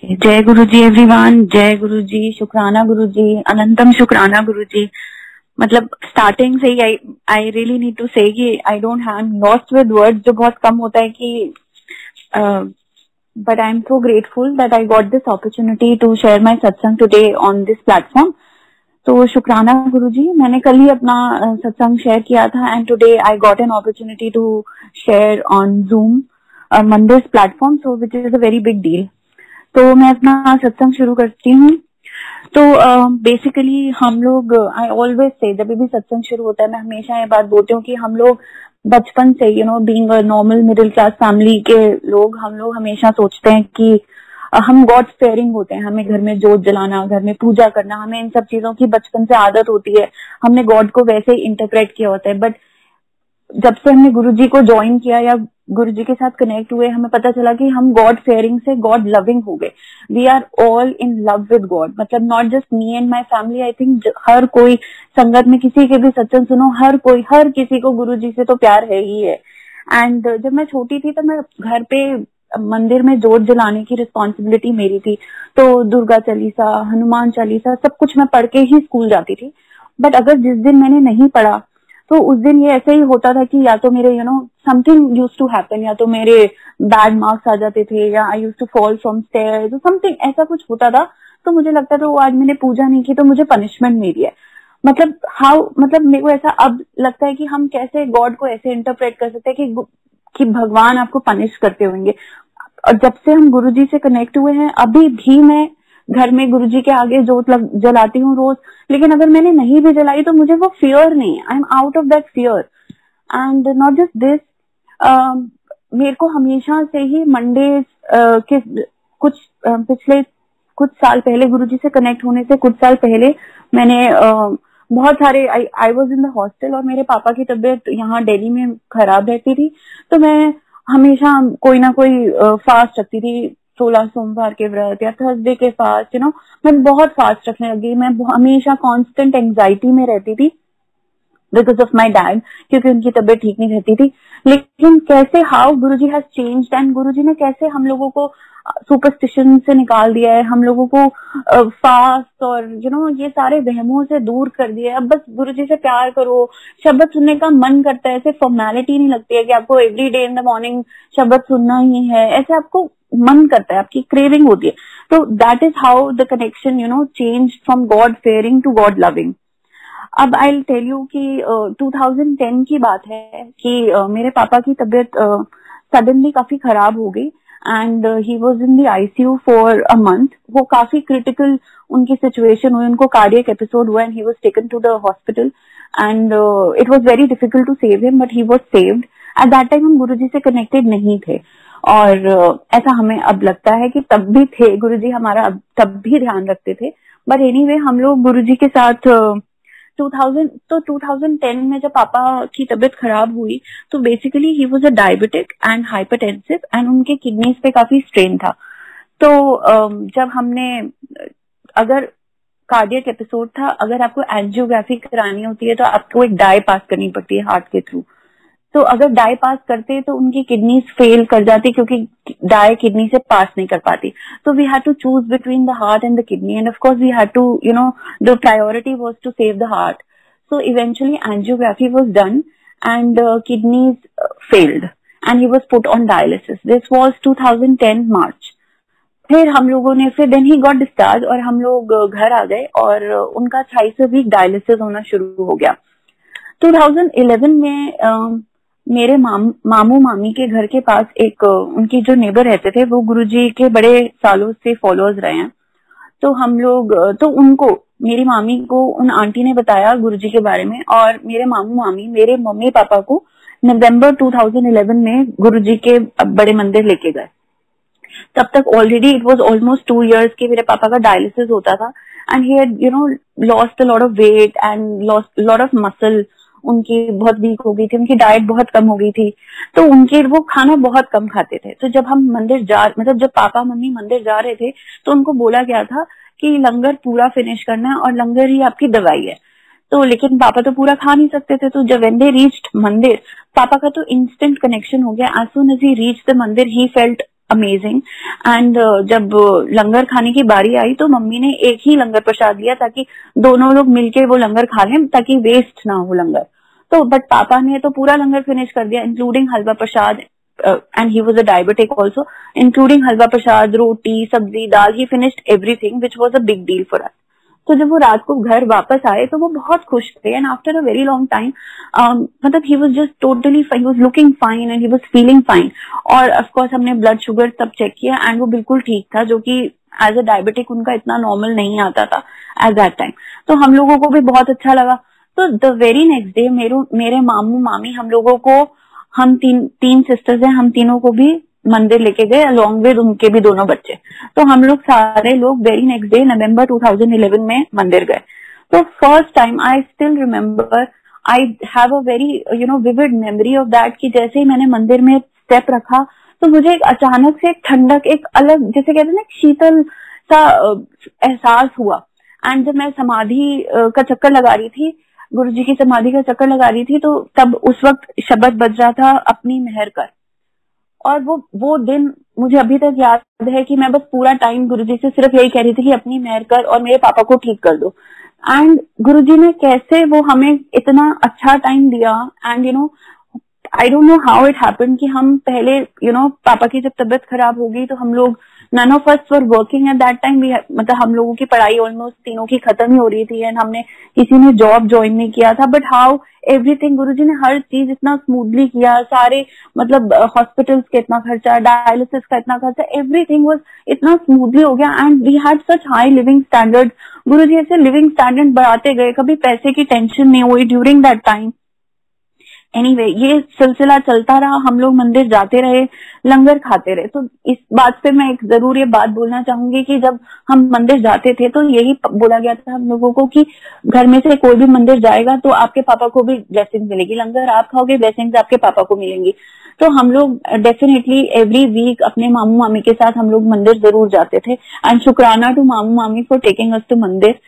जय गुरु जी एवरीवन, जय गुरु जी, शुक्राना गुरु जी, अनंतम शुक्राना गुरु जी। मतलब स्टार्टिंग से ही I really need to say कि I don't have lost with words, जो बहुत कम होता है कि but I am so grateful that I got this opportunity to share my satsang today on this platform. तो शुक्राना गुरु जी, मैंने कल ही अपना सत्संग शेयर किया था and today I got an opportunity to share on Zoom mandirs platform, so which is a very big deal. तो मैं अपना सत्संग शुरू करती हूँ। तो बेसिकली हम लोग, आई ऑलवेज से, जब भी सत्संग शुरू होता है मैं हमेशा ये बात बोलती हूँ कि हम लोग बचपन से being a normal middle class family के लोग, हम लोग हमेशा सोचते हैं कि हम गॉड फेयरिंग होते हैं। हमें घर में जोत जलाना, घर में पूजा करना, हमें इन सब चीजों की बचपन से आदत होती है। हमने गॉड को वैसे ही इंटरप्रेट किया होता है। बट जब से हमने गुरुजी को ज्वाइन किया या गुरुजी के साथ कनेक्ट हुए, हमें पता चला कि हम गॉड फेयरिंग से गॉड लविंग हो गए। We are all in love with God. मतलब not just me and my family, I think हर कोई संगत में किसी के भी सत्संग सुनो, हर किसी को गुरुजी से तो प्यार है ही है। एंड जब मैं छोटी थी तो मैं घर पे मंदिर में जोत जलाने की रिस्पॉन्सिबिलिटी मेरी थी। तो दुर्गा चालीसा, हनुमान चालीसा, सब कुछ मैं पढ़ के ही स्कूल जाती थी। बट अगर जिस दिन मैंने नहीं पढ़ा तो उस दिन ये ऐसे ही होता था कि या तो मेरे समथिंग यूज्ड टू हैपन, या तो मेरे बैड मार्क्स आ जाते थे, या I used to fall from stairs, something ऐसा कुछ होता था। तो मुझे लगता था वो आज मैंने पूजा नहीं की तो मुझे पनिशमेंट मिली है। मतलब मेरे को ऐसा अब लगता है कि हम कैसे गॉड को ऐसे इंटरप्रेट कर सकते हैं कि भगवान आपको पनिश करते होंगे। और जब से हम गुरुजी से कनेक्ट हुए हैं, अभी भी मैं घर में गुरुजी के आगे जोत जलाती हूँ रोज। लेकिन अगर मैंने नहीं भी जलाई तो मुझे वो फियर नहीं है। I am out of that fear. And not just this, मेरे को हमेशा से ही मंडे के पिछले कुछ साल पहले, गुरुजी से कनेक्ट होने से कुछ साल पहले, मैंने बहुत सारे, I was in the hostel और मेरे पापा की तबीयत यहाँ दिल्ली में खराब रहती थी। तो मैं हमेशा कोई ना कोई फास्ट रखती थी, 16 सोमवार के व्रत या थर्सडे के फास्ट। मैं बहुत फास्ट रखने लगी। मैं हमेशा कांस्टेंट एंजाइटी में रहती थी बिकॉज ऑफ माई डैड, क्योंकि उनकी तबीयत ठीक नहीं रहती थी। लेकिन कैसे how Guruji has changed, and Guruji ने कैसे हम लोगों को सुपरस्टिशन से निकाल दिया है, हम लोगों को फास्ट और ये सारे वहमों से दूर कर दिया है। अब बस गुरुजी से प्यार करो, शब्द सुनने का मन करता है। ऐसे फॉर्मेलिटी नहीं लगती है कि आपको every day in the morning शब्द सुनना ही है, ऐसे आपको मन करता है, आपकी क्रेविंग होती है। तो that is how the connection change from God fearing to God loving. अब आई विल टेल यू कि 2010 की बात है कि मेरे पापा की तबीयत सडनली काफी खराब हो गई and he was in the ICU for a month. वो काफी क्रिटिकल उनकी सिचुएशन हुई, उनको कार्डियक एपिसोड हुआ and he was taken to the hospital and it was very difficult to save him, but he was saved. At that time हम गुरुजी से connected नहीं थे और ऐसा हमें अब लगता है कि तब भी थे, गुरुजी हमारा तब भी ध्यान रखते थे। बट एनीवे हम लोग गुरुजी के साथ 2010 में जब पापा की तबीयत खराब हुई तो basically he was a diabetic and hypertensive and उनके किडनीज पे काफी स्ट्रेन था। तो जब हमने, अगर कार्डियक एपिसोड था, अगर आपको एंजियोग्राफी करानी होती है तो आपको एक डाई पास करनी पड़ती है हार्ट के थ्रू। तो अगर डाई पास करते तो उनकी किडनीज फेल कर जाती क्योंकि डाई किडनी से पास नहीं कर पाती। तो we had to choose between the heart and the kidney and of course we had to the priority was to save the heart. So eventually angiography was done and kidneys failed and he was put on dialysis. This was 2010 March. फिर हम लोगों ने then he got discharged और हम लोग घर आ गए और उनका 28 वीक डायलिसिस होना शुरू हो गया। 2011 में मेरे मामू मामी के घर के पास एक उनकी जो नेबर रहते थे वो गुरुजी के बड़े सालों से फॉलोअर्स रहे हैं। तो हम लोग, तो उनको, मेरी मामी को उन आंटी ने बताया गुरुजी के बारे में और मेरे मामू मामी मेरे मम्मी पापा को नवंबर 2011 में गुरुजी के बड़े मंदिर लेके गए। तब तक already it was almost 2 years के मेरे पापा का डायलिसिस होता था and he had lost a lot of weight and lost lot of muscle. उनकी बहुत वीक हो गई थी, उनकी डाइट बहुत कम हो गई थी, तो उनके वो खाना बहुत कम खाते थे। तो जब हम जब पापा मम्मी मंदिर जा रहे थे तो उनको बोला गया था कि लंगर पूरा फिनिश करना है और लंगर ही आपकी दवाई है। तो लेकिन पापा तो पूरा खा नहीं सकते थे। तो जब व्हेन दे रीच्ड मंदिर, पापा का तो इंस्टेंट कनेक्शन हो गया। As soon as he reached the mandir he felt amazing. And जब लंगर खाने की बारी आई तो मम्मी ने एक ही लंगर प्रसाद लिया ताकि दोनों लोग मिलके वो लंगर खा लें, ताकि वेस्ट ना हो लंगर। तो बट पापा ने तो पूरा लंगर फिनिश कर दिया, including halwa prasad, and he was a diabetic also, including halwa prasad, roti, sabzi, dal. He finished everything which was a big deal for us. तो जब वो रात को घर वापस आए तो वो बहुत खुश थे, and after a very long time मतलब he was just totally fine, he was looking fine and he was feeling fine. और ऑफ कोर्स हमने ब्लड शुगर सब चेक किया एंड वो बिल्कुल ठीक था, जो कि एज अ डायबिटिक उनका इतना नॉर्मल नहीं आता था एट दैट टाइम। तो हम लोगों को भी बहुत अच्छा लगा। तो द वेरी नेक्स्ट डे मेरे मामू मामी हम लोगों को, हम तीन सिस्टर्स हैं, हम तीनों को भी मंदिर लेके गए अलॉन्ग विद उनके भी दोनों बच्चे। तो हम लोग सारे लोग वेरी नेक्स्ट डे नवंबर 2011 में मंदिर गए। तो first time I still remember, I have a very vivid memory of that, कि जैसे ही मैंने मंदिर में स्टेप रखा तो मुझे एक अचानक से एक ठंडक, एक अलग, जैसे कहते हैं ना, शीतल सा एहसास हुआ। एंड जब मैं समाधि का चक्कर लगा रही थी, गुरुजी की समाधि का चक्कर लगा रही थी, तो तब उस वक्त शब्द बज रहा था, अपनी मेहर कर। और वो दिन मुझे अभी तक याद है कि मैं बस पूरा टाइम गुरुजी से सिर्फ यही कह रही थी कि अपनी मेहर कर और मेरे पापा को ठीक कर दो। एंड गुरुजी ने कैसे वो हमें इतना अच्छा टाइम दिया। And I don't know how it happened कि हम पहले पापा की जब तबीयत खराब हो गई तो हम लोग, none of us were working at that time. मतलब हम लोगों की पढ़ाई ऑलमोस्ट तीनों की खत्म ही हो रही थी, एंड हमने किसी ने जॉब ज्वाइन नहीं किया था। बट हाउ एवरीथिंग, गुरुजी ने हर चीज इतना स्मूथली किया, सारे मतलब हॉस्पिटल्स का इतना खर्चा, डायलिसिस का इतना खर्चा, एवरीथिंग वाज इतना स्मूथली हो गया। And we had such high living standard. Guruji ऐसे लिविंग स्टैंडर्ड बढ़ाते गए, कभी पैसे की टेंशन नहीं हुई ड्यूरिंग दैट टाइम। एनीवे, ये सिलसिला चलता रहा, हम लोग मंदिर जाते रहे, लंगर खाते रहे। तो इस बात पे मैं एक जरूर ये बात बोलना चाहूंगी कि जब हम मंदिर जाते थे तो यही बोला गया था हम लोगों को कि घर में से कोई भी मंदिर जाएगा तो आपके पापा को भी ब्लेसिंग मिलेगी, लंगर आप खाओगे, ब्लेसिंग्स आपके पापा को मिलेंगी। तो हम लोग डेफिनेटली एवरी वीक अपने मामू मामी के साथ हम लोग मंदिर जरूर जाते थे। एंड शुक्राना टू मामू मामी फॉर टेकिंग अस टू मंदिर।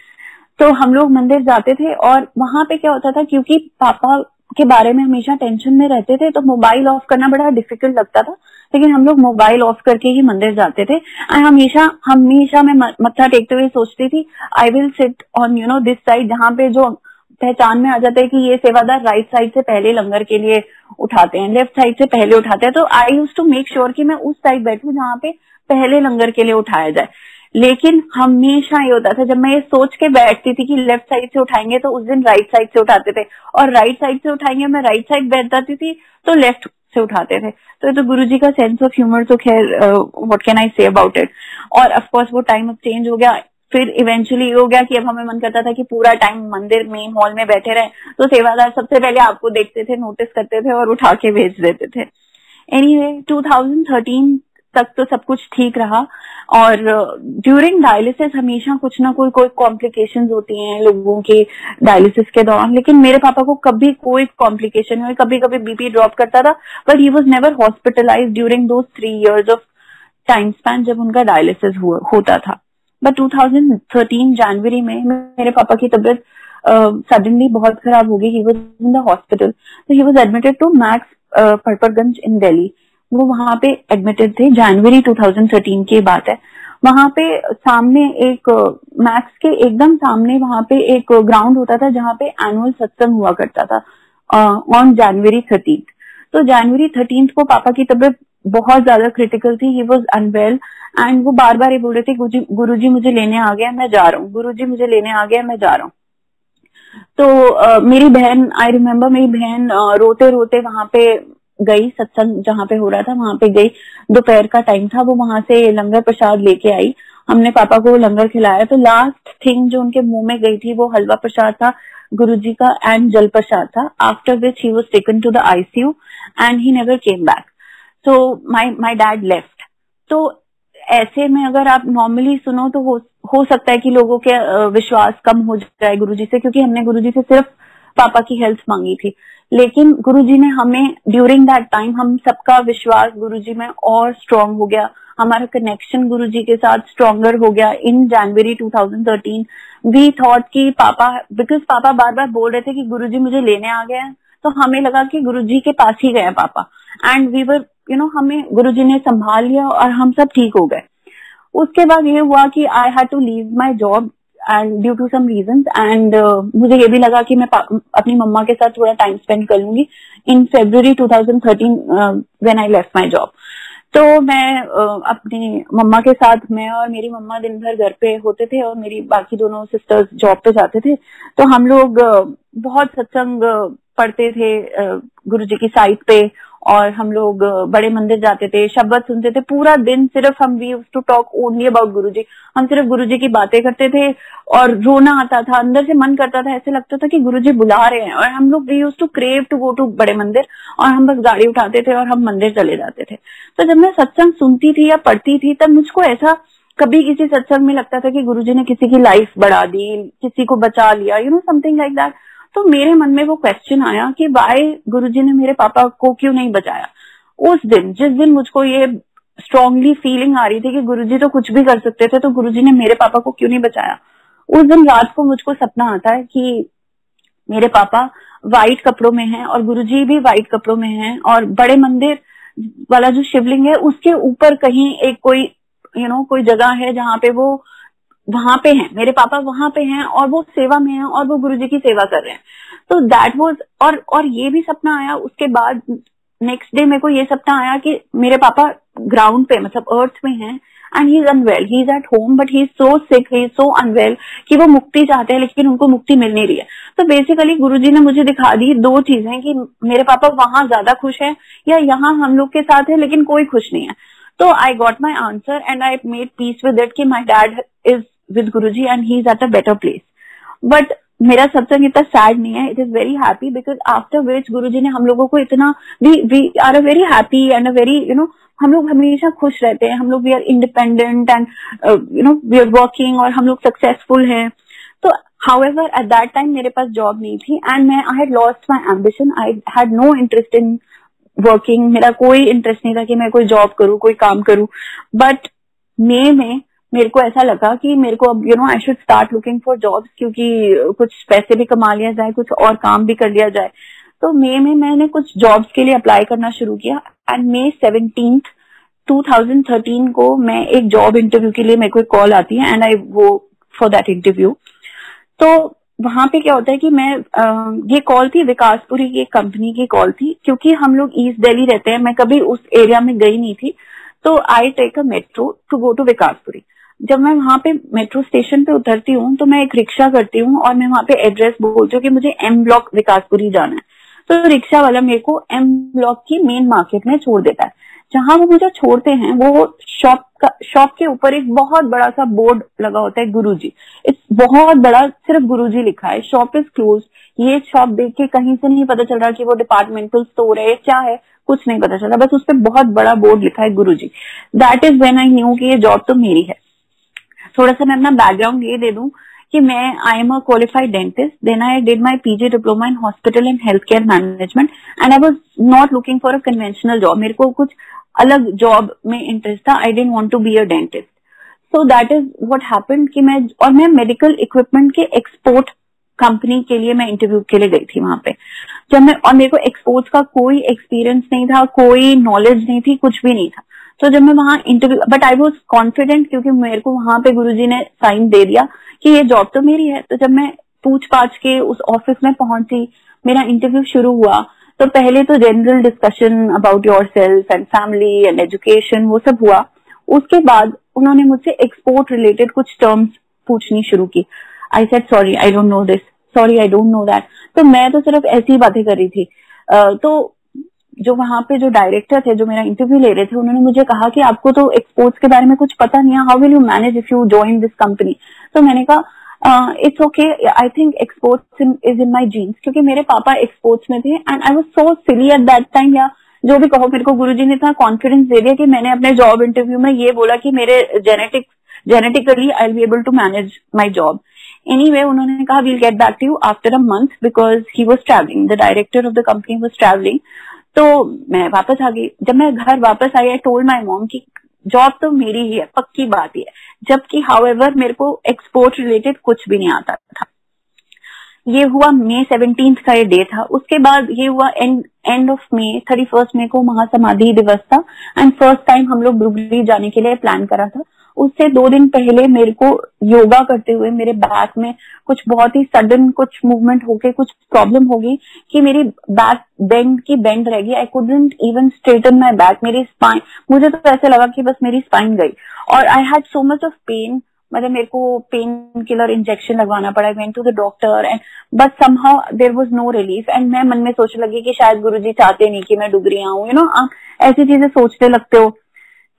तो हम लोग मंदिर जाते थे, और वहां पे क्या होता था, क्योंकि पापा के बारे में हमेशा टेंशन में रहते थे तो मोबाइल ऑफ करना बड़ा डिफिकल्ट लगता था, लेकिन हम लोग मोबाइल ऑफ करके ही मंदिर जाते थे। एंड हमेशा मैं मत्था टेकते हुए सोचती थी, I will sit on this side, जहाँ पे जो पहचान में आ जाता है कि ये सेवादार राइट साइड से पहले लंगर के लिए उठाते हैं, लेफ्ट साइड से पहले उठाते हैं। तो आई यूज टू मेक श्योर कि मैं उस साइड बैठूं जहाँ पे पहले लंगर के लिए उठाया जाए। लेकिन हमेशा ये होता था, जब मैं ये सोच के बैठती थी कि लेफ्ट साइड से उठाएंगे तो उस दिन राइट साइड से उठाते थे, और राइट साइड से उठाएंगे, मैं राइट साइड बैठ जाती थी तो लेफ्ट से उठाते थे। तो गुरुजी का सेंस ऑफ ह्यूमर, तो खैर what can I say about it. और ऑफ कोर्स वो टाइम अब चेंज हो गया। फिर इवेंचुअली हो गया कि अब हमें मन करता था कि पूरा टाइम मंदिर मेन हॉल में बैठे रहे, तो सेवादार सबसे पहले आपको देखते थे, नोटिस करते थे और उठा के भेज देते थे। एनीवे, 2013 तक तो सब कुछ ठीक रहा। और ड्यूरिंग डायलिसिस हमेशा कुछ ना कोई कॉम्प्लिकेशंस होती हैं लोगों के डायलिसिस के दौरान, लेकिन मेरे पापा को कभी कोई कॉम्प्लिकेशन हुई, कभी कभी बीपी ड्रॉप करता था, but he was never hospitalised during those 3 years of time span जब उनका डायलिसिस होता था। बट 2013 जनवरी में मेरे पापा की तबीयत सडनली बहुत खराब हो गई। He was in the hospital, तो he was admitted to Max Patparganj in Delhi. वो वहां पे एडमिटेड थे, जनवरी 2013 की बात है। वहां पे सामने एक मैक्स के एकदम सामने वहां पे एक ग्राउंड होता था जहां पे एनुअल सत्संग हुआ करता था ऑन जनवरी 13। तो जनवरी 13 को पापा की तबीयत बहुत ज्यादा क्रिटिकल थी, ही वाज अनवेल, एंड वो बार बार ये बोल रहे थे, गुरुजी मुझे लेने आ गया, मैं जा रहा हूँ, गुरुजी मुझे लेने आ गया, मैं जा रहा हूँ। तो मेरी बहन, आई रिमेम्बर, मेरी बहन रोते रोते वहां पे गई, सत्संग जहाँ पे हो रहा था वहां पे गई। दोपहर का टाइम था, वो वहां से लंगर प्रसाद लेके आई, हमने पापा को लंगर खिलाया। तो लास्ट थिंग जो उनके मुंह में गई थी वो हलवा प्रसाद था गुरुजी का, एंड जल प्रसाद था। After which he was taken to the ICU and he never came back. So my dad left. तो ऐसे में अगर आप नॉर्मली सुनो तो हो सकता है कि लोगों के विश्वास कम हो जाए गुरुजी से, क्योंकि हमने गुरुजी से सिर्फ पापा की हेल्थ मांगी थी। लेकिन गुरुजी ने हमें ड्यूरिंग दैट टाइम, हम सबका विश्वास गुरुजी में और स्ट्रांग हो गया, हमारा कनेक्शन गुरुजी के साथ स्ट्रॉन्गर हो गया। इन जनवरी 2013 वी थॉट कि पापा, बिकॉज पापा बार बार बोल रहे थे कि गुरुजी मुझे लेने आ गए हैं, तो हमें लगा कि गुरुजी के पास ही गए पापा। एंड वी वर हमें गुरुजी ने संभाल लिया और हम सब ठीक हो गए। उसके बाद ये हुआ कि I had to leave my job and due to some reasons and मुझे ये भी लगा कि मैं अपनी मम्मा के साथ थोड़ा टाइम स्पेंड कर लूंगी इन February 2013 when I left my job. तो मैं अपनी मम्मा के साथ, मैं और मेरी मम्मा दिन भर घर पे होते थे और मेरी बाकी दोनों सिस्टर्स जॉब पे जाते थे। तो हम लोग बहुत सत्संग पढ़ते थे गुरुजी की साइट पे, और हम लोग बड़े मंदिर जाते थे, शब्द सुनते थे। पूरा दिन सिर्फ हम we used to talk only about Guruji. हम सिर्फ गुरुजी की बातें करते थे और रोना आता था, अंदर से मन करता था, ऐसे लगता था कि गुरुजी बुला रहे हैं। और हम लोग we used to crave to go to बड़े मंदिर, और हम बस गाड़ी उठाते थे और हम मंदिर चले जाते थे। तो जब मैं सत्संग सुनती थी या पढ़ती थी, तब मुझको ऐसा कभी किसी सत्संग में लगता था कि गुरुजी ने किसी की लाइफ बढ़ा दी, किसी को बचा लिया, समथिंग लाइक दैट। तो मेरे मन में वो क्वेश्चन आया कि वाई गुरुजी ने मेरे पापा को क्यों नहीं बचाया। उस दिन, जिस दिन मुझको ये स्ट्रांगली फीलिंग आ रही थी कि गुरुजी तो कुछ भी कर सकते थे, तो गुरुजी ने मेरे पापा को क्यों नहीं बचाया, उस दिन रात को मुझको सपना आता है कि मेरे पापा व्हाइट कपड़ों में हैं और गुरुजी भी व्हाइट कपड़ों में हैं, और बड़े मंदिर वाला जो शिवलिंग है उसके ऊपर कहीं एक कोई कोई जगह है जहाँ पे वो वहां पे हैं, मेरे पापा वहां पे हैं और वो सेवा में हैं और वो गुरुजी की सेवा कर रहे हैं। तो दैट वाज, और ये भी सपना आया। उसके बाद नेक्स्ट डे मेरे को ये सपना आया कि मेरे पापा ग्राउंड पे, मतलब अर्थ में हैं, and he is unwell, he is at home but he is so sick, he is so unwell कि वो मुक्ति चाहते हैं लेकिन उनको मुक्ति मिल नहीं रही है। तो बेसिकली गुरुजी ने मुझे दिखा दी दो चीजें कि मेरे पापा वहां ज्यादा खुश है या यहाँ हम लोग के साथ है लेकिन कोई खुश नहीं है। तो I got my answer and I made peace with it कि my dad is with Guruji and he is at a better place. But मेरा सत्संग इतना सैड नहीं है, it is very happy because after which गुरुजी ने हम लोगों को इतना, we are a very happy and a very हम लोग हमेशा खुश रहते हैं, हम लोग we are independent and we are working और हम लोग successful हैं। तो however at that time मेरे पास जॉब नहीं थी and I had lost my ambition, I had no interest in working, मेरा कोई इंटरेस्ट नहीं था कि मैं कोई जॉब करूँ, कोई काम करूँ। बट मई में मेरे को ऐसा लगा कि मेरे को अब I should start looking for jobs, क्योंकि कुछ पैसे भी कमा लिया जाए, कुछ और काम भी कर लिया जाए। तो मई में मैंने कुछ जॉब्स के लिए अप्लाई करना शुरू किया एंड May 17, 2013 को मैं एक जॉब इंटरव्यू के लिए, मेरे को एक कॉल आती है एंड आई वो फॉर दैट इंटरव्यू। तो वहां पे क्या होता है कि मैं ये कॉल थी विकासपुरी की एक कंपनी की कॉल थी, क्योंकि हम लोग ईस्ट दिल्ली रहते हैं, मैं कभी उस एरिया में गई नहीं थी। तो I take a metro to go to Vikaspuri. जब मैं वहां पे मेट्रो स्टेशन पे उतरती हूँ तो मैं एक रिक्शा करती हूँ और मैं वहां पे एड्रेस बोलती हूँ कि मुझे M ब्लॉक विकासपुरी जाना है। तो रिक्शा वाला मेरे को M ब्लॉक की मेन मार्केट में छोड़ देता है। जहां वो मुझे छोड़ते हैं वो शॉप के ऊपर एक बहुत बड़ा सा बोर्ड लगा होता है गुरुजी, इट्स बहुत बड़ा, सिर्फ गुरुजी लिखा है, शॉप इज क्लोज। ये शॉप देख के कहीं से नहीं पता चल रहा कि वो डिपार्टमेंटल स्टोर है क्या है, कुछ नहीं पता चला, बस उस पर बहुत बड़ा बोर्ड लिखा है Guruji. That is when I knew कि ये जॉब तो मेरी है। थोड़ा सा मैं अपना बैकग्राउंड ये दे दूं कि मैं I am a qualified dentist, then I did my PG diploma in hospital and health care management and I was not looking for a conventional job. मेरे को कुछ अलग जॉब में इंटरेस्ट था, I didn't want to be a dentist. So that is what happened कि मैं medical equipment के export company के लिए मैं इंटरव्यू के लिए गई थी वहां पे। और मेरे को एक्सपोर्ट्स का कोई एक्सपीरियंस नहीं था, कोई नॉलेज नहीं थी, कुछ भी नहीं था। तो जब मैं वहां interview, but I was confident क्योंकि मेरे को वहां पे गुरुजी ने साइन दे दिया कि ये जॉब तो मेरी है। तो जब मैं पूछ पाछ के उस ऑफिस में पहुंची, मेरा इंटरव्यू शुरू हुआ, तो पहले तो general discussion about yourself and family and education वो सब हुआ। उसके बाद उन्होंने मुझसे एक्सपोर्ट रिलेटेड कुछ टर्म्स पूछनी शुरू की। I said sorry I don't no this, sorry I don't know that. तो मैं तो सिर्फ ऐसी ही बातें कर रही थी। तो जो वहां पे जो डायरेक्टर थे जो मेरा इंटरव्यू ले रहे थे, उन्होंने मुझे कहा कि आपको तो एक्सपोर्ट्स के बारे में कुछ पता नहीं है, how will you manage if you join this company. तो मैंने कहा it's okay, I think exports is in my genes, क्योंकि मेरे पापा एक्सपोर्ट्स में थे and I was so silly at that time. या जो भी कहो, मेरे को गुरुजी ने इतना कॉन्फिडेंस दे दिया कि मैंने अपने जॉब इंटरव्यू में ये बोला कि मेरे genetically I will be able to manage my job. Anyway, उन्होंने कहा we'll get back to you after a month because he was traveling, the director of the company was traveling। तो मैं वापस आ गई। जब मैं घर वापस आई, आई टोल्ड माई मॉम कि जॉब तो मेरी ही है, पक्की बात ही है, जबकि हाउएवर मेरे को एक्सपोर्ट रिलेटेड कुछ भी नहीं आता था। ये हुआ May 17 का ये डे था। उसके बाद ये हुआ एंड ऑफ May, 31 मई को महासमाधि दिवस था एंड फर्स्ट टाइम हम लोग डुगरी जाने के लिए प्लान करा था। उससे 2 दिन पहले मेरे को योगा करते हुए मेरे बैक में कुछ बहुत ही सडन कुछ मूवमेंट होके कुछ प्रॉब्लम हो गई कि मेरी बैक बेंड रह गई। I couldn't even straighten my back. मेरी स्पाइन, मुझे तो ऐसे लगा कि बस मेरी स्पाइन गई और I had so much of pain. मतलब मेरे को पेन किलर इंजेक्शन लगवाना पड़ा। I went to the doctor and but somehow there was no relief. And मैं मन में सोचने लगी कि शायद गुरुजी चाहते नहीं कि मैं डुगरी आऊं, यू नो, आप ऐसी चीजें सोचते लगते हो।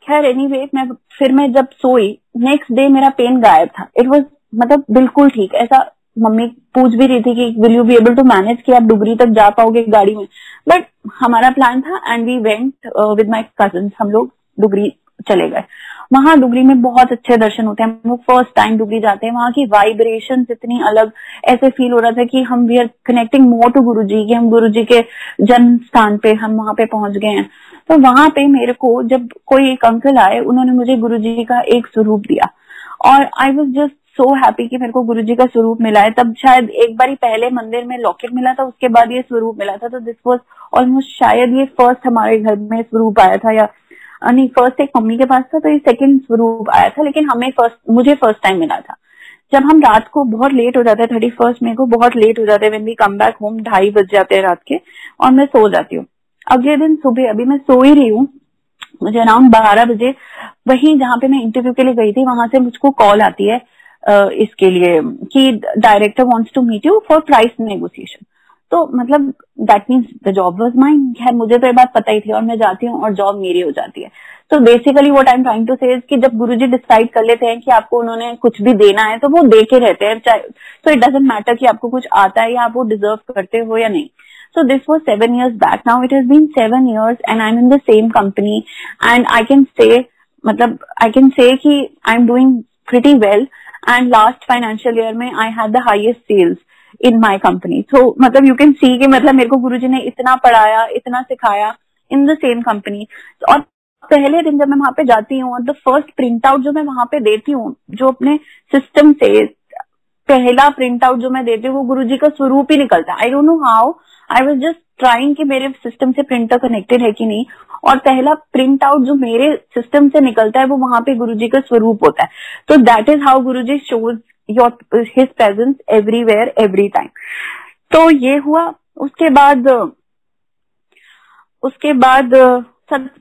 खैर एनीवे, मैं जब सोई नेक्स्ट डे मेरा पेन गायब था। इट वाज मतलब बिल्कुल ठीक। ऐसा मम्मी पूछ भी रही थी कि will you be able to manage कि आप डुगरी तक जा पाओगे गाड़ी में, बट हमारा प्लान था and we went with my cousins. हम लोग डुगरी चले गए। वहां डुगरी में बहुत अच्छे दर्शन होते हैं। हम लोग फर्स्ट टाइम डुगरी जाते हैं। वहां की वाइब्रेशन इतनी अलग, ऐसे फील हो रहा था कि हम we are connecting more to Guruji, कि हम गुरुजी के जन्म स्थान पे हम वहां पे पहुंच गए हैं। तो वहां पे मेरे को जब कोई एक अंकल आए, उन्होंने मुझे गुरुजी का एक स्वरूप दिया और I was just so happy कि मेरे को गुरुजी का स्वरूप मिला है। तब शायद एक बारी पहले मंदिर में लॉकेट मिला था, उसके बाद ये स्वरूप मिला था। तो दिस वाज ऑलमोस्ट शायद ये फर्स्ट हमारे घर में स्वरूप आया था, या नहीं, फर्स्ट एक मम्मी के पास था तो ये सेकंड स्वरूप आया था, लेकिन मुझे फर्स्ट टाइम मिला था। जब हम रात को बहुत लेट हो जाता है, 31 मई को बहुत लेट हो जाते हैं, when we come back home 2:30 बज जाते हैं रात के, और मैं सो जाती हूँ। अगले दिन सुबह, अभी मैं सो ही रही हूँ, मुझे अराउंड 12 बजे वही जहाँ पे मैं इंटरव्यू के लिए गई थी वहां से मुझको कॉल आती है इसके लिए कि director wants to meet you for price negotiation. तो मतलब that means the job was mine. खैर मुझे तो ये बात पता ही थी और मैं जाती हूँ और जॉब मेरी हो जाती है। तो basically what I am trying to say is कि जब गुरुजी डिसाइड कर लेते हैं कि आपको उन्होंने कुछ भी देना है तो वो दे के रहते हैं, चाहे तो इट डजंट मैटर कि आपको कुछ आता है या आप वो डिजर्व करते हो या नहीं। So this was 7 years back. Now it has been 7 years and I'm in the same company and I can say कि I'm doing pretty well and last financial year में I had the highest sales in my company. So मतलब you can see कि मतलब मेरे को गुरुजी ने इतना पढ़ाया, इतना सिखाया in the same company. और पहले दिन जब मैं वहां पे जाती हूँ और the first print out जो मैं वहां पे देती हूँ, जो अपने सिस्टम से पहला प्रिंट आउट जो मैं देती हूँ वो गुरुजी का स्वरूप ही निकलता है। आई don't know how, I was just trying कि मेरे सिस्टम से प्रिंटर कनेक्टेड है कि नहीं, और पहला प्रिंट आउट जो मेरे सिस्टम से निकलता है वो वहां पे गुरुजी का स्वरूप होता है। तो that is how Guruji shows his presence everywhere every time. तो ये हुआ। उसके बाद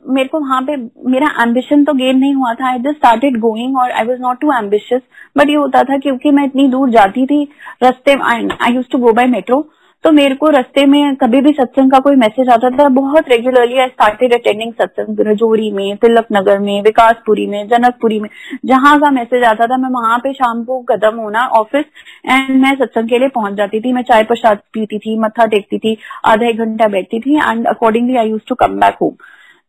मेरे को वहां पे मेरा एम्बिशन तो गेन नहीं हुआ था। आई जस्ट स्टार्टेड गोइंग और I was not too ambitious, but ये होता था क्योंकि मैं इतनी दूर जाती थी रास्ते में, I used to go by metro, तो मेरे को रास्ते में कभी भी सत्संग का कोई मैसेज आता था बहुत रेगुलरली। आई स्टार्टेड अटेंडिंग सत्संग रजौरी में, तिलक नगर में, विकासपुरी में, जनकपुरी में, जहां का मैसेज आता था मैं वहां पे शाम को कदम होना ऑफिस एंड मैं सत्संग के लिए पहुंच जाती थी। मैं चाय प्रसाद पीती थी, मत्था टेकती थी, आधा एक घंटा बैठती थी and accordingly I used to come back home.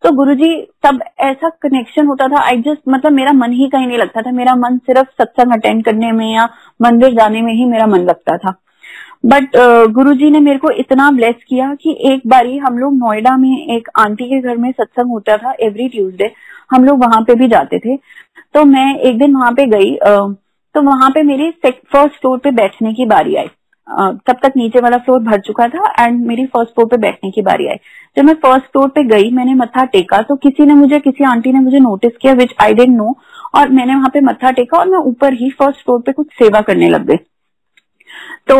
तो गुरुजी तब ऐसा कनेक्शन होता था, आई जस्ट मतलब मेरा मन ही कहीं नहीं लगता था। मेरा मन सिर्फ सत्संग अटेंड करने में या मंदिर जाने में ही मेरा मन लगता था। बट गुरुजी ने मेरे को इतना ब्लेस किया कि एक बारी हम लोग नोएडा में एक आंटी के घर में सत्संग होता था एवरी ट्यूसडे, हम लोग वहां पे भी जाते थे। तो मैं एक दिन वहां पे गई, तो वहां पे मेरी फर्स्ट फ्लोर पे बैठने की बारी आई। तब तक नीचे वाला फ्लोर भर चुका था एंड मेरी फर्स्ट फ्लोर पे बैठने की बारी आई। जब मैं फर्स्ट फ्लोर पे गई, मैंने मत्था टेका, तो किसी आंटी ने मुझे नोटिस किया विच आई डिडंट नो, और मैंने वहां पे मत्था टेका और मैं ऊपर ही फर्स्ट फ्लोर पे कुछ सेवा करने लग गई। तो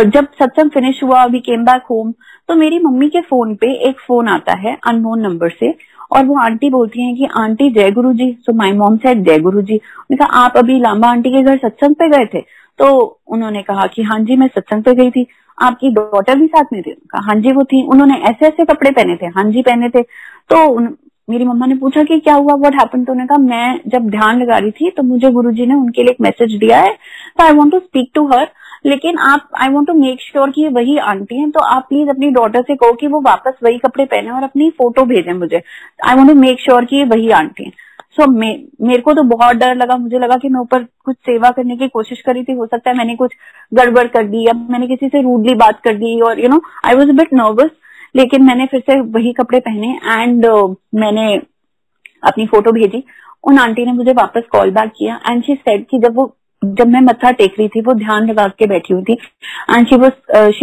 जब सत्संग फिनिश हुआ, वी केम बैक होम, तो मेरी मम्मी के फोन पे एक फोन आता है अननोन नंबर से और वो आंटी बोलती हैं कि आंटी जय गुरु जी। सो माय मॉम सेड जय गुरु जी। उन्होंने कहा आप अभी लांबा आंटी के घर सत्संग पे गए थे? तो उन्होंने कहा कि हाँ जी मैं सत्संग पे गई थी। आपकी डॉटर भी साथ में थी? कहा हाँ जी वो थी। उन्होंने ऐसे ऐसे कपड़े पहने थे? हाँ जी पहने थे। तो मेरी मम्मा ने पूछा कि क्या हुआ, व्हाट हैपेंड? तो उन्होंने कहा मैं जब ध्यान लगा रही थी तो मुझे गुरुजी ने उनके लिए एक मैसेज दिया है, तो I want to speak to her, लेकिन I want to make sure कि ये वही आंटी हैं, तो आप प्लीज अपनी डॉटर से कहो कि वो वापस वही कपड़े पहने और अपनी फोटो भेजें मुझे। I want to make sure कि ये वही आंटी हैं। सो मेरे को तो बहुत डर लगा। मुझे लगा कि मैं ऊपर कुछ सेवा करने की कोशिश करी थी, हो सकता है मैंने कुछ गड़बड़ कर दी या मैंने किसी से रूडली बात कर दी, और you know I was a bit nervous. लेकिन मैंने फिर से वही कपड़े पहने एंड मैंने अपनी फोटो भेजी। उन आंटी ने मुझे वापस कॉल बैक किया एंड शी सेड कि जब वो जब मैं मत्था टेक रही थी वो ध्यान लगा के बैठी हुई थी and she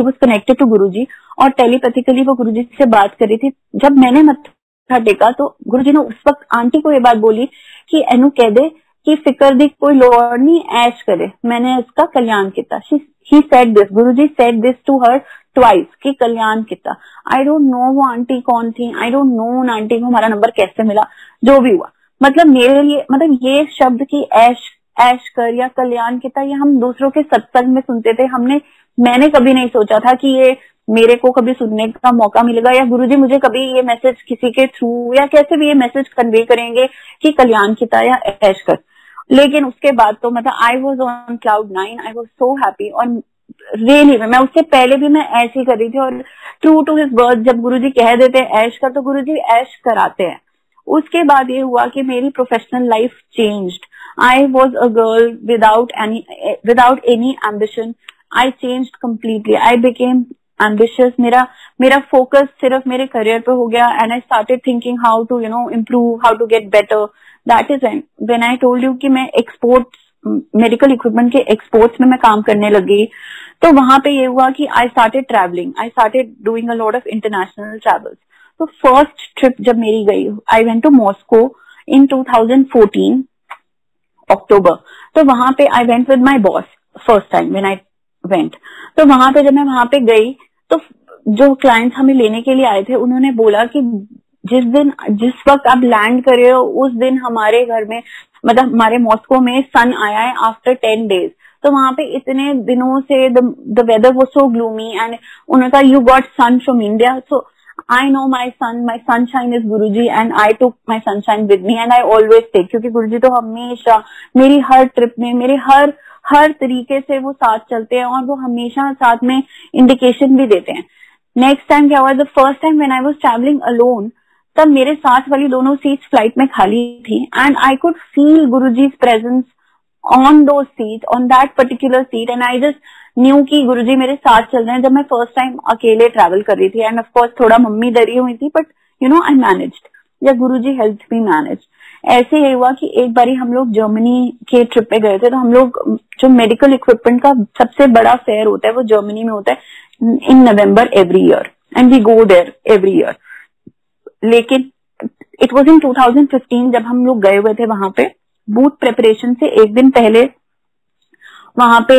was connected to Guruji और टेलीपैथिकली वो गुरुजी से बात कर रही थी। जब मैंने मत्था टेका तो गुरुजी ने उस वक्त आंटी को ये बात बोली कि एनू कह दे कि फिकर दी कोई लोड़ नहीं, ऐश करे, मैंने इसका कल्याण किया। He said this, Guruji said this to her twice कि कल्याण किया। आई डोंट नो वो आंटी कौन थी, आई डोंट नो उन आंटी को हमारा नंबर कैसे मिला, जो भी हुआ मतलब मेरे लिए मतलब ये शब्द की ऐश कर या कल्याण किया ये हम दूसरों के सत्संग में सुनते थे। मैंने कभी नहीं सोचा था कि ये मेरे को कभी सुनने का मौका मिलेगा या गुरुजी मुझे कभी ये मैसेज किसी के थ्रू या कैसे भी ये मैसेज कन्वे करेंगे कि कल्याण किया या ऐश कर। लेकिन उसके बाद तो मतलब I was on cloud 9, I was so happy. और रियली मैं उससे पहले भी मैं ऐसे ही कर रही थी और ट्रू टू हिज वर्ड जब गुरुजी कह देते हैं ऐश कर तो गुरुजी ऐश कराते हैं। उसके बाद ये हुआ कि मेरी professional life changed. I was a girl without any ambition. I changed completely. I became ambitious. मेरा फोकस सिर्फ मेरे करियर पे हो गया and I started thinking how to improve, how to get better. That is when I told you कि मैं medical equipment के exports में मैं काम करने लगी। तो वहां पे ये हुआ कि I started travelling, I started doing a lot of international travels. तो फर्स्ट ट्रिप जब मेरी गई, आई वेंट टू मॉस्को इन 2014 अक्टूबर। तो वहां पे I went with my boss first time when I went. तो वहां पे जब मैं वहां पे गई तो जो क्लाइंट्स हमें लेने के लिए आए थे उन्होंने बोला कि जिस वक्त आप लैंड कर रहे हो उस दिन हमारे घर में मतलब हमारे मॉस्को में सन आया है आफ्टर 10 days। तो वहां पे इतने दिनों से the weather was so gloomy and उन्होंने कहा you got sun from India. So I know my sunshine is Guruji and I took my sunshine with me and I always take, क्योंकि गुरुजी तो हमेशा मेरी हर ट्रिप में मेरे हर तरीके से वो साथ चलते हैं और वो हमेशा साथ में इंडिकेशन भी देते हैं। नेक्स्ट टाइम क्या हुआ, the first time when I was travelling alone, तब मेरे साथ वाली दोनों सीट्स फ्लाइट में खाली थी and I could feel Guruji's presence on those seat, on that particular seat and I just new कि गुरुजी मेरे साथ चल रहे हैं। जब मैं फर्स्ट टाइम अकेले ट्रैवल कर रही थी एंड ऑफ कोर्स थोड़ा मम्मी डरी हुई थी बट आई मैनेज्ड, या गुरुजी हेल्प्ड मी मैनेज। ऐसे ही हुआ कि एक बारी हम लोग जर्मनी के ट्रिप पे गए थे। तो हम लोग जो मेडिकल इक्विपमेंट का सबसे बड़ा फेयर होता है वो जर्मनी में होता है in November every year and we go there every year. लेकिन इट वॉज इन 2015 जब हम लोग गए हुए थे वहां पे बूथ प्रिपरेशन से एक दिन पहले। वहां पे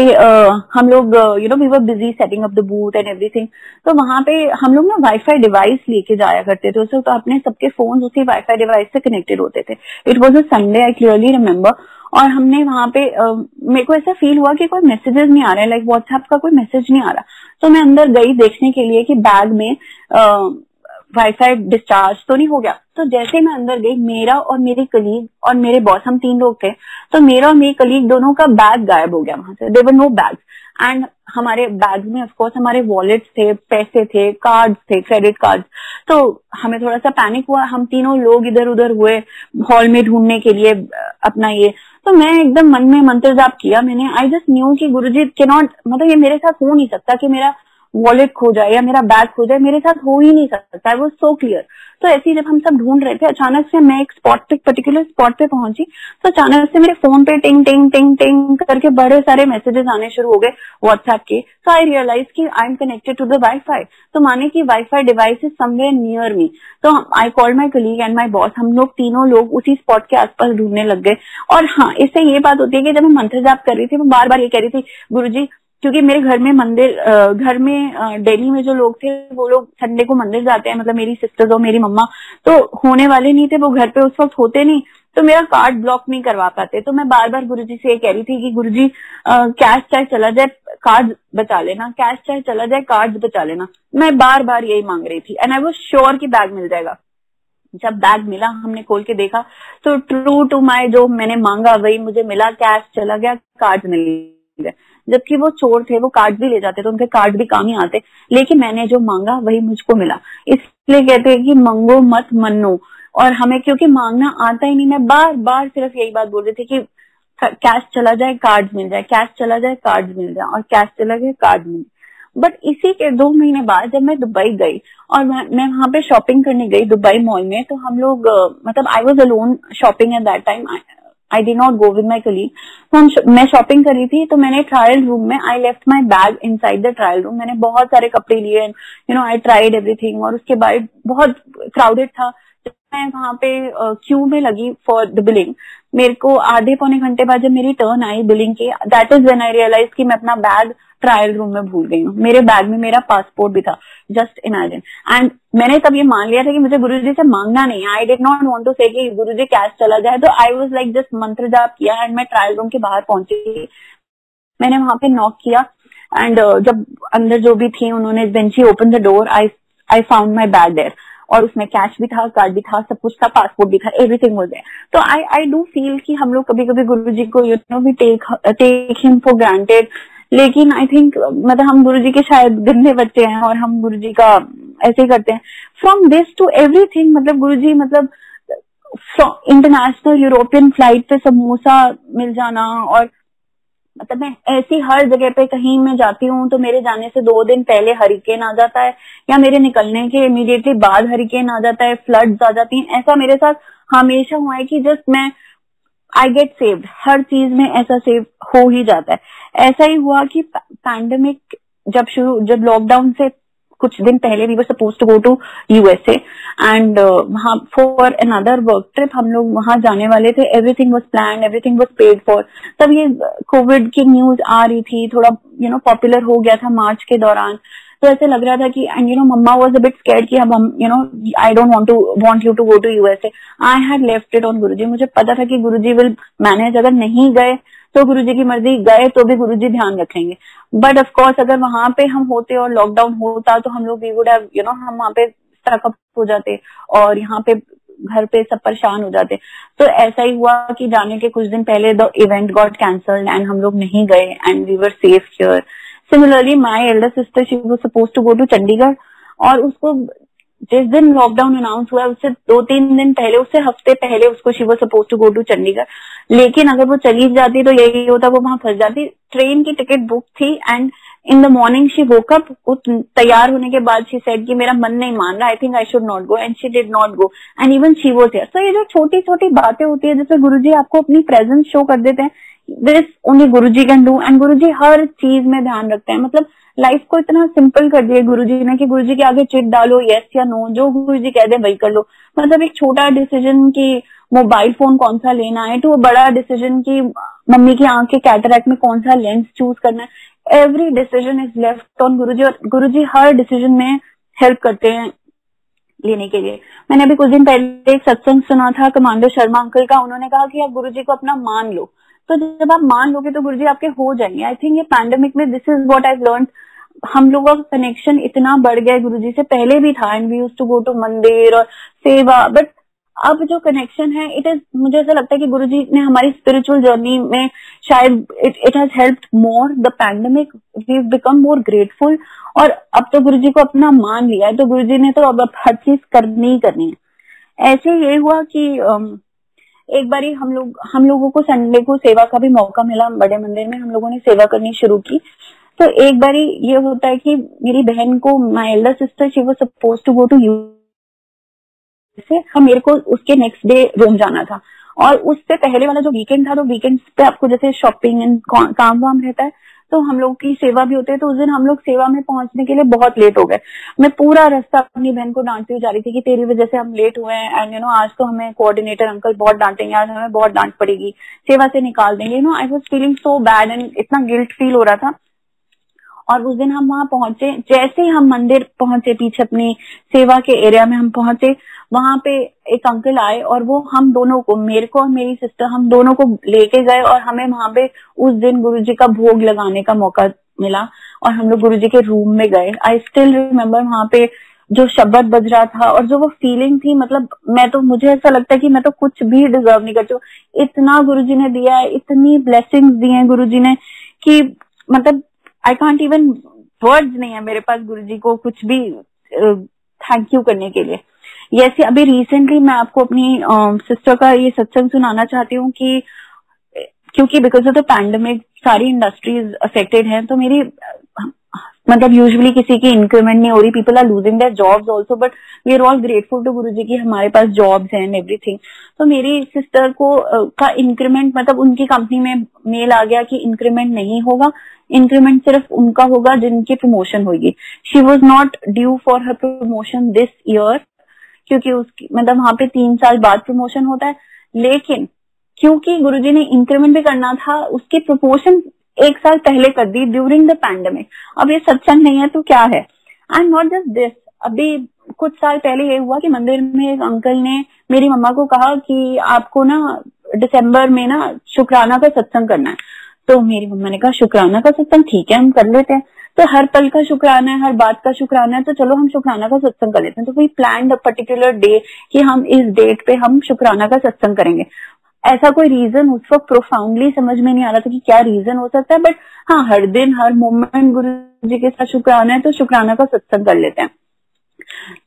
हम लोग we were busy setting up the booth and everything. तो वहां पे हम लोग ना वाईफाई डिवाइस लेके जाया करते थे उससे, तो अपने सबके फोन उसी वाईफाई डिवाइस से कनेक्टेड होते थे। It was a Sunday, I clearly remember. और हमने वहां पे मेरे को ऐसा फील हुआ कि कोई मैसेजेस नहीं आ रहे, लाइक व्हाट्सएप का कोई मैसेज नहीं आ रहा। तो मैं अंदर गई देखने के लिए कि बैग में वाईफाई डिस्चार्ज तो नहीं हो गया। तो जैसे मैं अंदर गई, मेरा और मेरी कलीग और मेरे बॉस, हम 3 लोग थे, तो मेरा और मेरी कलीग दोनों का बैग गायब हो गया वहां से। There were no bags and हमारे बैग में ऑफ कोर्स हमारे वॉलेट्स थे, पैसे थे, कार्ड्स थे, क्रेडिट कार्ड्स। तो हमें थोड़ा सा पैनिक हुआ, हम तीनों लोग इधर उधर हुए हॉल में ढूंढने के लिए अपना ये। तो मैं एकदम मन में मंत्र जाप किया मैंने। आई जस्ट न्यू कि गुरुजी कैन नॉट, मतलब ये मेरे साथ हो नहीं सकता कि मेरा वॉलेट खो जाए या मेरा बैग खो जाए, मेरे साथ हो ही नहीं सकता है, वो सो क्लियर। तो ऐसे ही जब हम सब ढूंढ रहे थे, अचानक से मैं एक पर्टिकुलर स्पॉट पे पहुंची। तो अचानक से मेरे फोन पे टिंग टिंग टिंग टिंग करके बड़े सारे मैसेजेस आने शुरू हो गए व्हाट्सएप के। सो आई रियलाइज कि I am connected to the wifi. तो माने कि wifi device is somewhere near me. तो I called my colleague and my boss, हम लोग तीनों लोग उसी स्पॉट के आसपास ढूंढने लग गए। और हाँ, इससे ये बात होती है कि जब मैं मंत्र जाप कर रही थी, वो बार बार ये कह रही थी गुरुजी, क्योंकि मेरे घर में दिल्ली में जो लोग थे वो लोग संडे को मंदिर जाते हैं, मतलब मेरी सिस्टर्स और मेरी मम्मा तो होने वाले नहीं थे, वो घर पे उस वक्त होते नहीं, तो मेरा कार्ड ब्लॉक नहीं करवा पाते। तो मैं बार बार गुरुजी से ये कह रही थी कि गुरुजी कैश चाहे चला जाए कार्ड बचा लेना, कैश चाहे चला जाए कार्ड बचा लेना। मैं बार बार यही मांग रही थी एंड आई वाज श्योर कि बैग मिल जाएगा। जब बैग मिला, हमने खोल के देखा तो ट्रू टू माई जो मैंने मांगा वही मुझे मिला। कैश चला गया, कार्ड मिल गए। जबकि वो चोर थे, वो कार्ड भी ले जाते तो उनके कार्ड भी काम ही आते, लेकिन मैंने जो मांगा वही मुझको मिला। इसलिए कहते हैं कि मंगो मत मन्नो। और हमें क्योंकि मांगना आता ही नहीं, मैं बार बार सिर्फ यही बात बोल रही थी कि कैश चला जाए कार्ड मिल जाए, कैश चला जाए कार्ड मिल जाए, और कैश चला जाए कार्ड मिल जाए। बट इसी के 2 महीने बाद जब मैं दुबई गई और मैं वहां पे शॉपिंग करने गई दुबई मॉल में, तो हम लोग मतलब I was alone shopping eight that time. I did not go with my colleague. तो मैं शॉपिंग कर रही थी, तो मैंने ट्रायल रूम में I left my bag inside the trial room. मैंने बहुत सारे कपड़े लिए, you know I tried everything, और उसके बाद बहुत क्राउडेड था। मैं वहां पे क्यू में लगी फॉर द बिलिंग। मेरे को आधे पौने घंटे बाद जब मेरी टर्न आई बिलिंग की, that is when I realise कि मैं अपना बैग ट्रायल रूम में भूल गई हूँ। मेरे बैग में मेरा पासपोर्ट भी था, जस्ट इमेजिन। एंड मैंने तब ये मान लिया था कि मुझे गुरुजी से मांगना नहीं है। I did not want to say कि गुरुजी कैश चला जाए। तो आई वाज लाइक जस्ट मंत्र जाप किया एंड मैं ट्रायल रूम के बाहर पहुंची। मैंने वहां पे नॉक किया एंड जब अंदर जो भी थी उन्होंने, when she open the door, I found my bag there, और उसमें कैश भी था, कार्ड भी था, सब कुछ था, पासपोर्ट भी था, एवरीथिंग वाज देयर। तो आई डू फील कि हम लोग कभी कभी गुरुजी को you know we take him for granted, लेकिन आई थिंक मतलब हम गुरुजी के शायद गंदे बच्चे हैं और हम गुरुजी का ऐसे ही करते हैं। फ्रॉम दिस टू एवरीथिंग, मतलब गुरुजी मतलब इंटरनेशनल यूरोपियन फ्लाइट पे समोसा मिल जाना, और मतलब मैं ऐसी हर जगह पे कहीं मैं जाती हूँ तो मेरे जाने से 2 दिन पहले हरिकेन आ जाता है, या मेरे निकलने के इमीडिएटली बाद हरिकेन आ जाता है, फ्लड्स आ जाती हैं। ऐसा मेरे साथ हमेशा हुआ है कि जस्ट मैं आई गेट सेव्ड, हर चीज में ऐसा सेव हो ही जाता है। ऐसा ही हुआ कि पैंडेमिक जब लॉकडाउन से कुछ दिन पहले we were supposed to go to USA and वहां फॉर अनदर वर्क ट्रिप हम लोग वहां जाने वाले थे। Everything was planned, everything was paid for. तब ये कोविड की न्यूज आ रही थी, थोड़ा यू नो पॉपुलर हो गया था मार्च के दौरान। तो ऐसे लग रहा था कि and you know mama was a bit scared कि अब हम you know I don't want you to go to USA. I had left it on Guruji. मुझे पता था कि गुरुजी विल मैनेज, अगर नहीं गए तो गुरुजी की मर्जी, गए तो भी गुरुजी ध्यान रखेंगे। बट ऑफ कोर्स अगर वहां पे हम होते और लॉकडाउन होता तो हम लोग we would have you know हम वहां पे स्टक अप हो जाते और यहाँ पे घर पे सब परेशान हो जाते। तो ऐसा ही हुआ कि जाने के कुछ दिन पहले the event got cancelled and हम लोग नहीं गए and we were safe here. Similarly my elder sister she was supposed to go to Chandigarh, और उसको जिस दिन लॉकडाउन अनाउंस हुआ उससे 2-3 दिन पहले, उससे हफ्ते पहले उसको she was supposed to go to Chandigarh. लेकिन अगर वो चली जाती तो यही होता, वो वहां फंस जाती। ट्रेन की टिकट बुक थी and in the morning she woke up. तैयार होने के बाद शी सेड कि मेरा मन नहीं मान रहा, I think I should not go, and she did not go and even she was here. So ये जो छोटी छोटी बातें होती है जैसे गुरुजी आपको अपनी प्रेजेंस शो कर देते हैं, this only Guruji can do. And Guruji हर चीज में ध्यान रखते हैं। मतलब लाइफ को इतना सिंपल कर दिया गुरुजी ने कि गुरुजी के आगे चिट डालो, यस या नो, जो गुरुजी कह दे वही कर लो। मतलब एक छोटा डिसीजन की मोबाइल फोन कौन सा लेना है, तो बड़ा डिसीजन की मम्मी की आंख के कैटरैक्ट में कौन सा लेंस चूज करना है, every decision is left on Guruji. और गुरुजी हर डिसीजन में हेल्प करते हैं लेने के लिए। मैंने अभी कुछ दिन पहले एक सत्संग सुना था कमांडो शर्मा अंकल का। उन्होंने कहा कि आप गुरुजी को अपना मान लो, तो जब आप मान लोगे तो गुरुजी आपके हो जाएंगे। आई थिंक ये पैंडेमिक में this is what I learn. हम लोगों का कनेक्शन इतना बढ़ गया गुरुजी से, पहले भी था and we used to go to mandir और सेवा, बट अब जो कनेक्शन है इट इज, मुझे ऐसा लगता है कि गुरुजी ने हमारी स्पिरिचुअल जर्नी में शायद it has helped more the pandemic. We become more grateful और अब तो गुरुजी को अपना मान लिया है, तो गुरुजी ने तो अब हर चीज करनी ही करनी है। ऐसे ये हुआ कि एक बारी हम लोगों को संडे को सेवा का भी मौका मिला। बड़े मंदिर में हम लोगों ने सेवा करनी शुरू की। तो एक बारी ये होता है कि मेरी बहन को, my elder sister, she was supposed to go to USA. मेरे को उसके नेक्स्ट डे रोम जाना था, और उससे पहले वाला जो वीकेंड था, तो वीकेंड पे आपको जैसे शॉपिंग एंड काम वाम रहता है, तो हम लोग की सेवा भी होती है। तो उस दिन हम लोग सेवा में पहुंचने के लिए बहुत लेट हो गए। मैं पूरा रास्ता अपनी बहन को डांटती हुई जा रही थी कि तेरी वजह से हम लेट हुए हैं, एंड यू नो आज तो हमें कोऑर्डिनेटर अंकल बहुत डांटेंगे, आज हमें बहुत डांट पड़ेगी, सेवा से निकाल देंगे। You know I was feeling so bad and इतना गिल्ट फील हो रहा था। और उस दिन हम वहां पहुंचे, जैसे ही हम मंदिर पहुंचे, पीछे अपनी सेवा के एरिया में हम पहुंचे, वहां पे एक अंकल आए और वो हम दोनों को, मेरे को और मेरी सिस्टर, हम दोनों को लेके गए और हमें वहां पे उस दिन गुरुजी का भोग लगाने का मौका मिला और हम लोग गुरुजी के रूम में गए। आई स्टिल रिमेम्बर वहां पे जो शब्द बज रहा था और जो वो फीलिंग थी, मतलब मुझे ऐसा लगता है कि मैं तो कुछ भी डिजर्व नहीं करती हूँ। इतना गुरुजी ने दिया है, इतनी ब्लेसिंग्स दी हैं गुरुजी ने कि मतलब आई कांट इवन, वर्ड्स नहीं है मेरे पास गुरुजी को कुछ भी थैंक यू करने के लिए। जैसे अभी रिसेंटली मैं आपको अपनी सिस्टर का ये सत्संग सुनाना चाहती हूँ कि क्योंकि बिकॉज ऑफ द पैंडेमिक सारी इंडस्ट्रीज अफेक्टेड हैं, तो मेरी मतलब यूजुअली किसी की इंक्रीमेंट नहीं हो रही, people are losing their jobs also, but we are all grateful to Guruji कि हमारे पास जॉब्स हैं एंड एवरीथिंग। तो मेरी सिस्टर को का इंक्रीमेंट, मतलब उनकी कंपनी में मेल आ गया कि इंक्रीमेंट नहीं होगा, इंक्रीमेंट सिर्फ उनका होगा जिनकी प्रमोशन होगी। She was not due for her promotion this year, क्योंकि उसकी मतलब वहां पे 3 साल बाद प्रमोशन होता है, लेकिन क्योंकि गुरुजी ने इंक्रीमेंट भी करना था, उसकी प्रमोशन 1 साल पहले कर दी ड्यूरिंग द पैंडेमिक। अब ये सत्संग नहीं है तो क्या है। एंड नॉट जस्ट दिस, अभी कुछ साल पहले ये हुआ कि मंदिर में एक अंकल ने मेरी मम्मा को कहा कि आपको ना दिसंबर में ना शुक्राना का सत्संग करना है। तो मेरी मम्मा ने कहा शुक्राना का सत्संग, ठीक है हम कर लेते हैं। तो हर पल का शुक्राना है, हर बात का शुक्राना है, तो चलो हम शुक्राना का सत्संग कर लेते हैं। तो we plan the particular day कि हम इस डेट पे हम शुक्राना का सत्संग करेंगे। ऐसा कोई रीजन उस वक्त प्रोफाउंडली समझ में नहीं आ रहा था कि क्या रीजन हो सकता है, बट हाँ हर दिन हर मोमेंट गुरु जी के साथ शुक्राना है तो शुक्राना का सत्संग कर लेते हैं।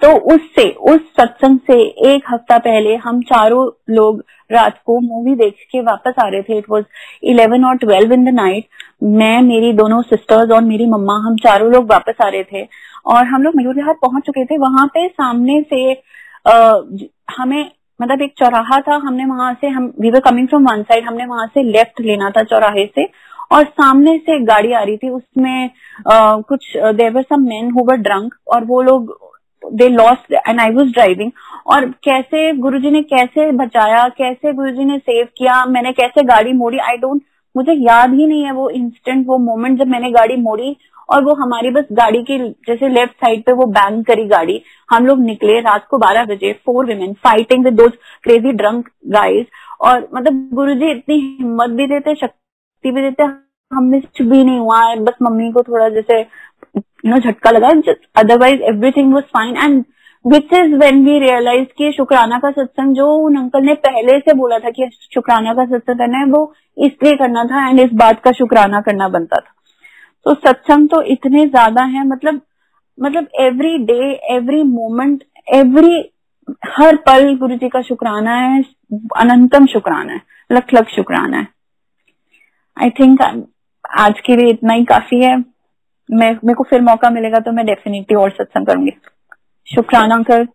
तो उस सत्संग से 1 हफ्ता पहले हम चारों लोग रात को मूवी देख के वापस आ रहे थे। इट वॉज 11 और 12 इन द नाइट। मैं, मेरी दोनों सिस्टर्स और मेरी मम्मा, हम चारों लोग वापस आ रहे थे और हम लोग मयूर विहार पहुंच चुके थे। वहां पे सामने से हमें मतलब एक चौराहा था, हमने वहां से we were coming from one side, हमने वहां से लेफ्ट लेना था चौराहे से, और सामने से एक गाड़ी आ रही थी, उसमें कुछ there were some men who were drunk, और वो लोग they lost and I was driving. और कैसे गुरुजी ने कैसे बचाया, कैसे गुरुजी ने सेव किया, मैंने कैसे गाड़ी मोड़ी, मुझे याद ही नहीं है वो इंस्टेंट, वो मोमेंट जब मैंने गाड़ी मोड़ी और वो हमारी बस गाड़ी की जैसे लेफ्ट साइड पे वो बैंग करी गाड़ी। हम लोग निकले रात को 12 बजे, 4 women fighting with those crazy drunk guys. और मतलब गुरुजी इतनी हिम्मत भी देते, शक्ति भी देते, हमने कुछ भी नहीं हुआ है, बस मम्मी को थोड़ा जैसे झटका लगा, otherwise everything was fine. And which is when we realise कि शुक्राना का सत्संग जो उन अंकल ने पहले से बोला था कि शुक्राना का सत्संग करना है, वो इसलिए करना था एंड इस बात का शुक्राना करना बनता था। तो सत्संग तो इतने ज्यादा है, मतलब एवरी डे, एवरी मोमेंट, हर पल गुरु जी का शुक्राना है, अनंतम शुक्राना है, लख लख शुक्राना है। आई थिंक आज के लिए इतना ही काफी है। मेरे को फिर मौका मिलेगा तो मैं डेफिनेटली और सत्संग करूंगी। शुक्राना अंकल।